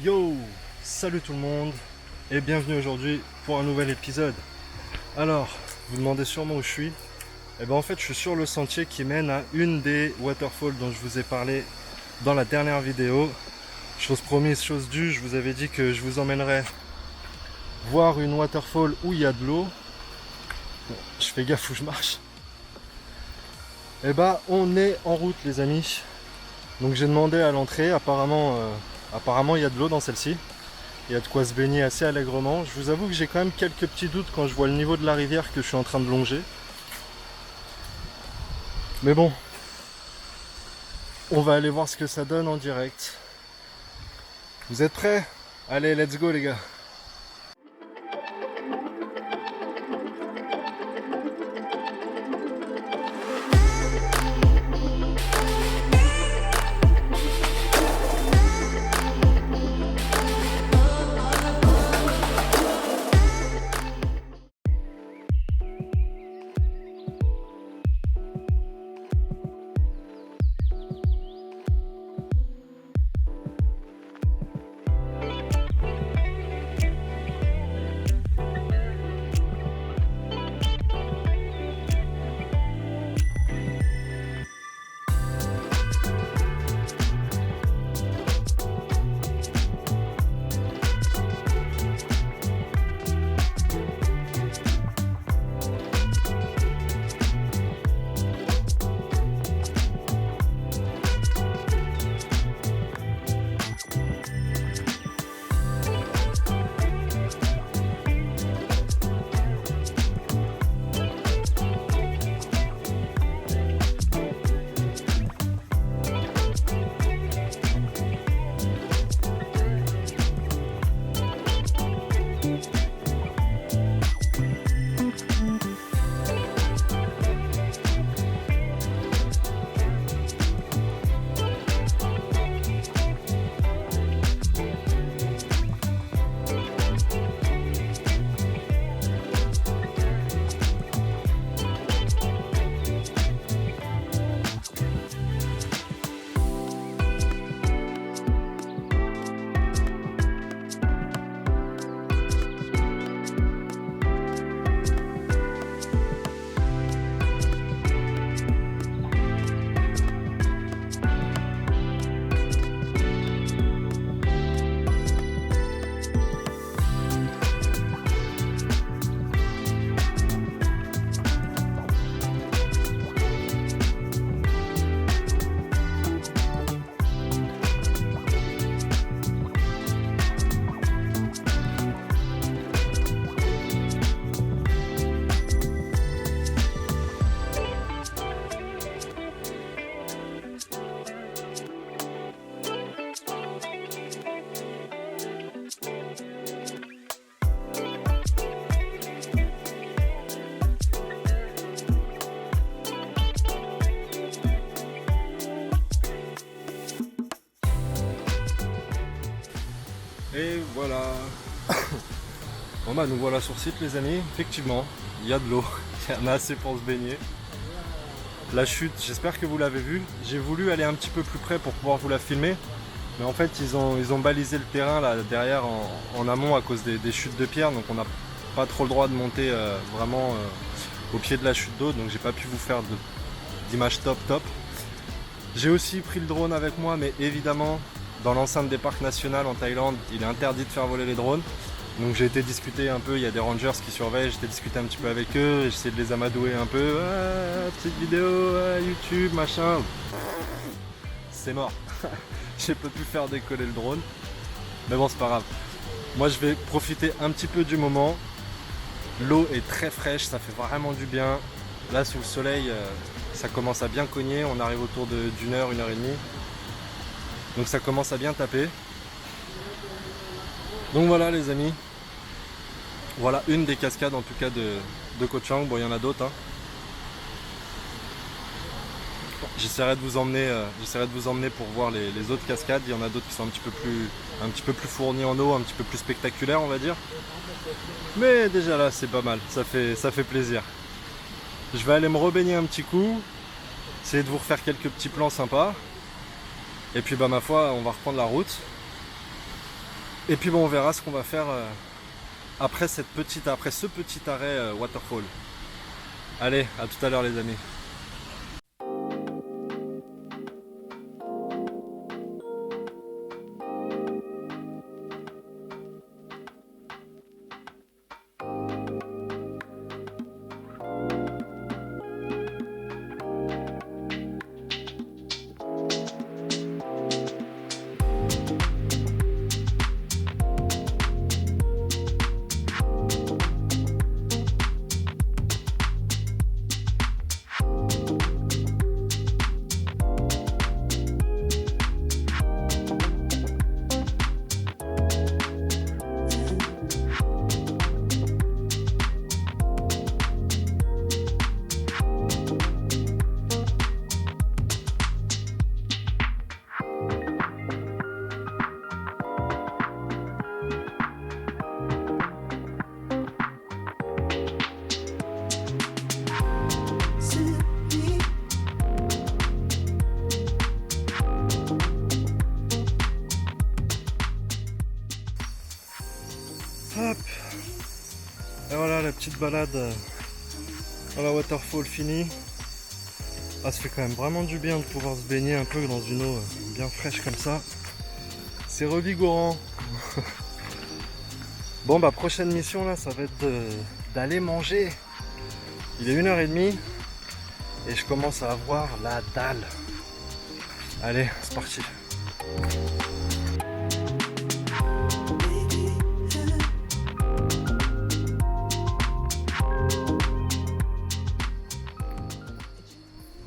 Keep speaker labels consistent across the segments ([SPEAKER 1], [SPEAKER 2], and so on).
[SPEAKER 1] Yo, salut tout le monde et bienvenue aujourd'hui pour un nouvel épisode. Alors, vous demandez sûrement où je suis. Et ben en fait je suis sur le sentier qui mène à une des waterfalls dont je vous ai parlé dans la dernière vidéo. Chose promise, chose due, je vous avais dit que je vous emmènerais voir une waterfall où il y a de l'eau. Bon, je fais gaffe où je marche. Et ben on est en route les amis. Donc j'ai demandé à l'entrée, apparemment il y a de l'eau dans celle-ci. Il y a de quoi se baigner assez allègrement. Je vous avoue que j'ai quand même quelques petits doutes quand je vois le niveau de la rivière que je suis en train de longer. Mais bon, on va aller voir ce que ça donne en direct. Vous êtes prêts? Allez, let's go les gars. Et voilà. Bon bah nous voilà sur site les amis. Effectivement, il y a de l'eau. Il y en a assez pour se baigner. La chute, j'espère que vous l'avez vue. J'ai voulu aller un petit peu plus près pour pouvoir vous la filmer. Mais en fait ils ont balisé le terrain là derrière en amont à cause des chutes de pierre. Donc on n'a pas trop le droit de monter vraiment au pied de la chute d'eau. Donc j'ai pas pu vous faire d'image top. J'ai aussi pris le drone avec moi, mais évidemment dans l'enceinte des parcs nationaux en Thaïlande, il est interdit de faire voler les drones. Donc j'ai été discuter un peu, il y a des rangers qui surveillent, j'ai été discuter un petit peu avec eux, j'ai essayé de les amadouer un peu. Ah, petite vidéo, YouTube, machin. C'est mort. J'ai pas pu faire décoller le drone. Mais bon, c'est pas grave. Moi je vais profiter un petit peu du moment. L'eau est très fraîche, ça fait vraiment du bien. Là sous le soleil, ça commence à bien cogner, on arrive autour d'une heure, une heure et demie. Donc ça commence à bien taper. Donc voilà les amis. Voilà une des cascades en tout cas de Koh Chang. Bon il y en a d'autres. Hein. J'essaierai de vous emmener pour voir les autres cascades. Il y en a d'autres qui sont un petit peu plus fournies en eau, un petit peu plus spectaculaires on va dire. Mais déjà là c'est pas mal, ça fait plaisir. Je vais aller me rebaigner un petit coup, essayer de vous refaire quelques petits plans sympas. Et puis bah ma foi on va reprendre la route. Et puis bon, on verra ce qu'on va faire après ce petit arrêt waterfall. Allez, à tout à l'heure les amis. Hop. Et voilà la petite balade à la waterfall finie. Ah, ça fait quand même vraiment du bien de pouvoir se baigner un peu dans une eau bien fraîche comme ça. C'est revigorant. Bon bah prochaine mission là, ça va être d'aller manger. Il est 1h30 et je commence à avoir la dalle. Allez, c'est parti.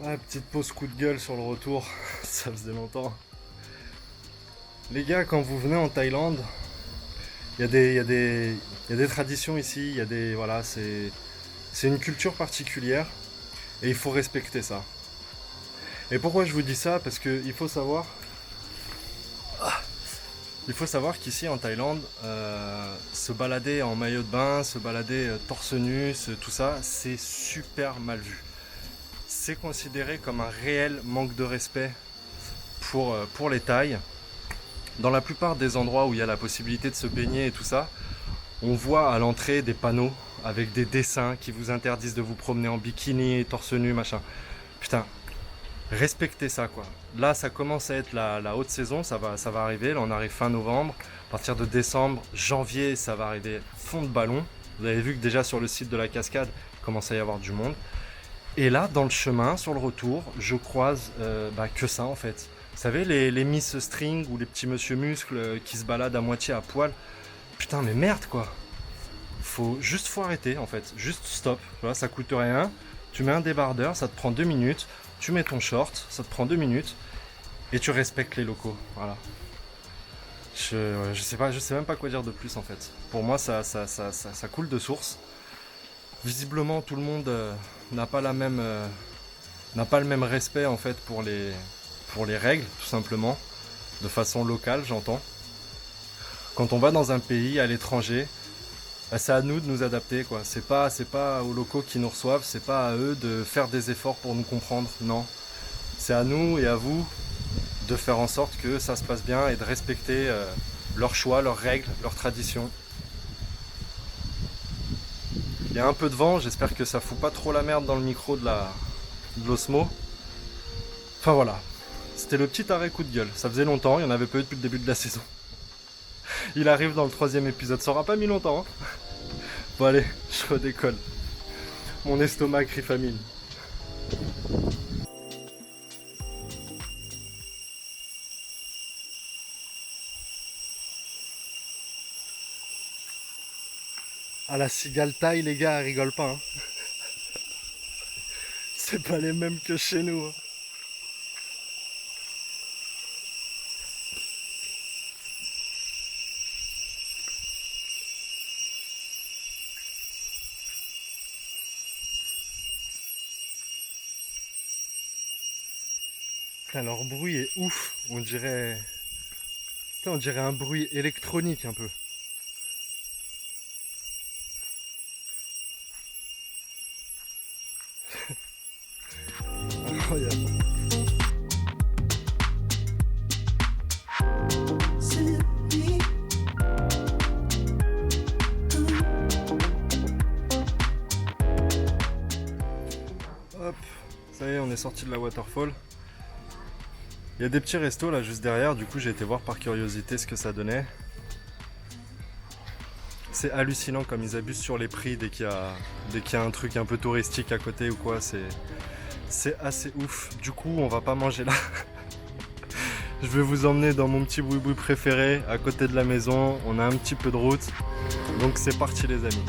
[SPEAKER 1] Ouais, petite pause coup de gueule sur le retour, ça faisait longtemps. Les gars, quand vous venez en Thaïlande, il y a des traditions ici, il y a des voilà, c'est une culture particulière et il faut respecter ça. Et pourquoi je vous dis ça? Parce que il faut savoir qu'ici en Thaïlande, se balader en maillot de bain, se balader torse nu, tout ça, c'est super mal vu. C'est considéré comme un réel manque de respect pour les Thaïs. Dans la plupart des endroits où il y a la possibilité de se baigner et tout ça, on voit à l'entrée des panneaux avec des dessins qui vous interdisent de vous promener en bikini, torse nu, machin. Putain, respectez ça quoi. Là ça commence à être la haute saison, ça va arriver, là on arrive fin novembre, à partir de décembre, janvier ça va arriver fond de ballon. Vous avez vu que déjà sur le site de la cascade, il commence à y avoir du monde. Et là dans le chemin, sur le retour, je croise que ça en fait. Vous savez les Miss String ou les petits Monsieur Muscle qui se baladent à moitié à poil. Putain mais merde quoi. Faut arrêter en fait, juste stop, voilà, ça coûte rien. Tu mets un débardeur, ça te prend 2 minutes. Tu mets ton short, ça te prend 2 minutes et tu respectes les locaux. Voilà. Je sais même pas quoi dire de plus en fait. Pour moi, ça coule de source. Visiblement, tout le monde n'a pas le même respect en fait pour les règles, tout simplement, de façon locale, j'entends. Quand on va dans un pays à l'étranger, c'est à nous de nous adapter quoi. C'est pas aux locaux qui nous reçoivent, c'est pas à eux de faire des efforts pour nous comprendre, non. C'est à nous et à vous de faire en sorte que ça se passe bien et de respecter leurs choix, leurs règles, leurs traditions. Il y a un peu de vent, j'espère que ça fout pas trop la merde dans le micro de l'Osmo. Enfin voilà, c'était le petit arrêt coup de gueule. Ça faisait longtemps, il n'y en avait pas eu depuis le début de la saison. Il arrive dans le 3e épisode, ça aura pas mis longtemps. Hein. Bon allez, je redécolle. Mon estomac crie famine. Ah la cigale taille les gars, elle rigole pas. Hein. C'est pas les mêmes que chez nous. Hein. Putain, leur bruit est ouf, on dirait un bruit électronique un peu. Incroyable. Ça y est, on est sorti de la waterfall. Il y a des petits restos là juste derrière, du coup j'ai été voir par curiosité ce que ça donnait. C'est hallucinant comme ils abusent sur les prix dès qu'il y a un truc un peu touristique à côté ou quoi, c'est assez ouf. Du coup on va pas manger là. Je vais vous emmener dans mon petit boui-boui préféré à côté de la maison, on a un petit peu de route, donc c'est parti les amis.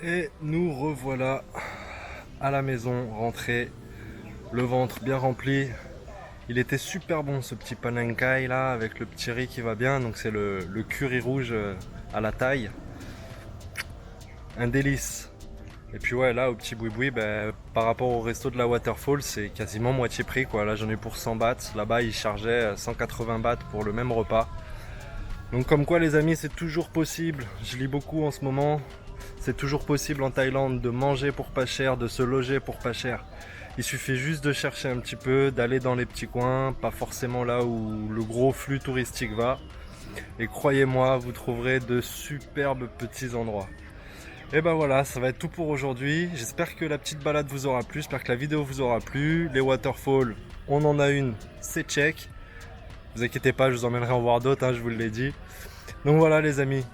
[SPEAKER 1] Et nous revoilà à la maison, rentrés, le ventre bien rempli. Il était super bon ce petit panenkai là, avec le petit riz qui va bien, donc c'est le curry rouge à la taille. Un délice. Et puis ouais, là au petit boui-boui, par rapport au resto de la waterfall, c'est quasiment moitié prix quoi. Là j'en ai pour 100 bahts, là-bas ils chargeaient 180 bahts pour le même repas. Donc comme quoi les amis, c'est toujours possible, je lis beaucoup en ce moment. C'est toujours possible en Thaïlande de manger pour pas cher, de se loger pour pas cher. Il suffit juste de chercher un petit peu, d'aller dans les petits coins, pas forcément là où le gros flux touristique va. Et croyez-moi, vous trouverez de superbes petits endroits. Et ben voilà, ça va être tout pour aujourd'hui. J'espère que la petite balade vous aura plu, j'espère que la vidéo vous aura plu. Les waterfalls, on en a une, c'est check. Vous inquiétez pas, je vous emmènerai en voir d'autres, je vous l'ai dit. Donc voilà les amis.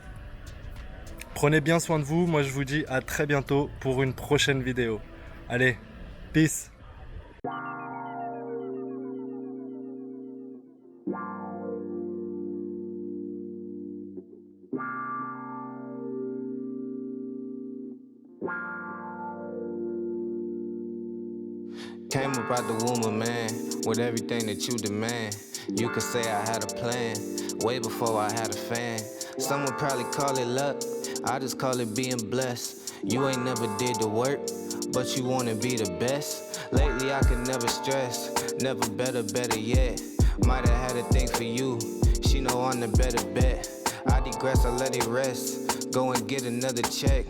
[SPEAKER 1] Prenez bien soin de vous, moi je vous dis à très bientôt pour une prochaine vidéo. Allez, peace.
[SPEAKER 2] Came up out the womb of man with everything that you demand. You could say I had a plan way before I had a fan. Some would probably call it luck, I just call it being blessed. You ain't never did the work, but you wanna be the best. Lately I could never stress, never better yet. Might have had a thing for you, she know I'm the better bet. I digress, I let it rest, go and get another check.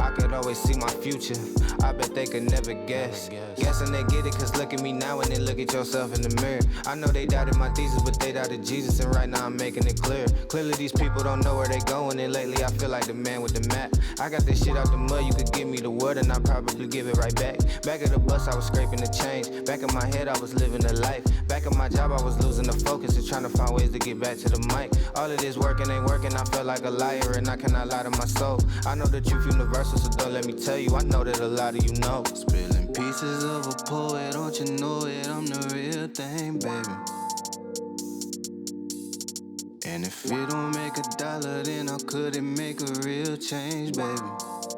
[SPEAKER 2] I could always see my future, I bet they could never guess. Guessing they get it, cause look at me now and then look at yourself in the mirror. I know they doubted my thesis, but they doubted Jesus, and right now I'm making it clear. Clearly these people don't know where they going, and lately I feel like the man with the map. I got this shit out the mud, you could give me the word and I'll probably give it right back. Back at the bus I was scraping the change, back in my head I was living the life. Back at my job I was losing the focus and trying to find ways to get back to the mic. All of this working ain't working, I feel like a liar and I cannot lie to my soul. I know the truth universal, so don't let me tell you, I know that a lot of you know. Spilling pieces of a poet, don't you know it, I'm the real thing, baby. And if it don't make $1, then how could it make a real change, baby?